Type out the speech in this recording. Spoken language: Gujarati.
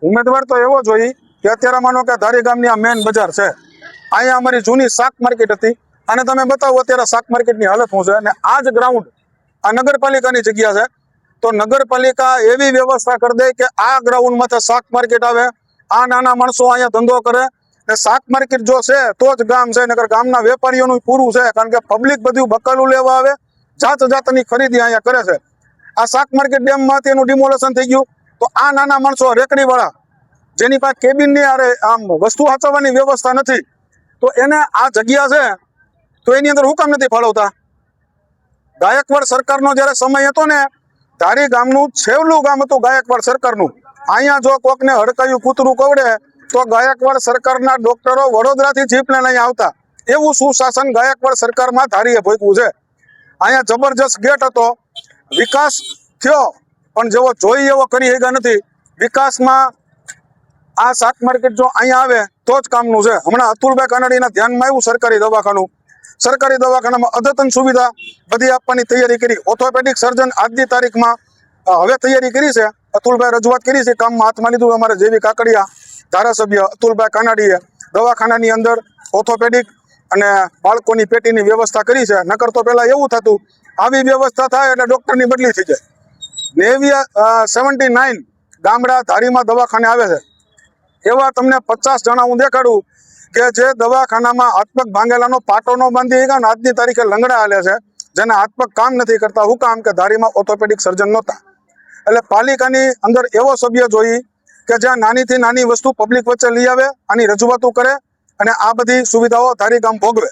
ઉમેદવાર તો એવો જોઈએ કે અત્યારે માનો કે ધારી ગામની આ મેન બજાર છે, અહીંયા અમારી જૂની શાક માર્કેટ હતી, અને તમે બતાવો અત્યારે શાક માર્કેટની હાલત શું છે. અને આ જ ગ્રાઉન્ડ આ નગરપાલિકાની જગ્યા છે, તો નગરપાલિકા એવી વ્યવસ્થા કરી દે કે આ ગ્રાઉન્ડમાં શાક માર્કેટ આવે, આ નાના માણસો અહીંયા ધંધો કરે. ને શાક માર્કેટ જો છે તો જ ગામ છે, નગર ગામના વેપારીઓનું પૂરું છે, કારણ કે પબ્લિક બધું બકાલું લેવા આવે, જાત જાતની ખરીદી અહીંયા કરે છે. આ શાક માર્કેટ ડેમમાંથી એનું ડિમોલેશન થઈ ગયું, તો આ નાના માણસો રેકડી વાળા જેની પાસે કેબિનની આરે આમ વસ્તુ સાચવવાની વ્યવસ્થા નથી, તો એને આ જગ્યા છે તો એની અંદર હું કામ નથી ફાળવતા. ગાયકવાડ સરકારનો જ્યારે સમય હતો ને, ધારી ગામનું છેવલું ગામ હતું ગાયકવાડ સરકારનું. અહીંયા જો કોકને હડકાયું કૂતરું કવડે તો ગાયકવાડ સરકારના ડોક્ટરો વડોદરાથી જીપને લઈને આવતા. એવું સુશાસન ગાયકવાડ સરકારમાં ધારીએ ભોગવું છે. અહીંયા જબરજસ્ત ગેટ હતો, વિકાસ થયો પણ જેવો જોઈ એવો કરી શક્યા નથી. વિકાસમાં આ શાક માર્કેટ જો અહીંયા આવે તો જ કામનું છે. હમણાં અતુલભાઈ કાનાડીના ધ્યાનમાં આવ્યું સરકારી દવાખાનું, સરકારી દવાખાનામાં અદ્યતન સુવિધા બધી આપવાની તૈયારી કરી. ઓર્થોપેડિક સર્જન આજની તારીખમાં હવે તૈયારી કરી છે. અતુલભાઈ રજૂઆત કરી છે, કામમાં હાથમાં લીધું. અમારે જેવી કાકડિયા ધારાસભ્ય અતુલભાઈ કાનાડીએ દવાખાનાની અંદર ઓર્થોપેડિક અને બાળકોની પેટીની વ્યવસ્થા કરી છે. નકર તો પહેલાં એવું થતું, આવી વ્યવસ્થા થાય એટલે ડૉક્ટરની બદલી થઈ જાય. 79 ગામડા ધારીમાં દવાખાને આવે છે. એવા તમને 50 જણા હું દેખાડું કે જે દવાખાનામાં હાથ પગ ભાંગેલાનો પાટો ન બાંધી ગયા ને આજની તારીખે લંગડા હાલે છે, જેના હાથ પગ કામ નથી કરતા. શું કામ? કે ધારીમાં ઓર્થોપેડિક સર્જન નહોતા. એટલે પાલિકાની અંદર એવો સભ્ય જોઈ કે જ્યાં નાનીથી નાની વસ્તુ પબ્લિક વચ્ચે લઈ આવે, આની રજૂઆતો કરે અને આ બધી સુવિધાઓ ધારી ગામ ભોગવે.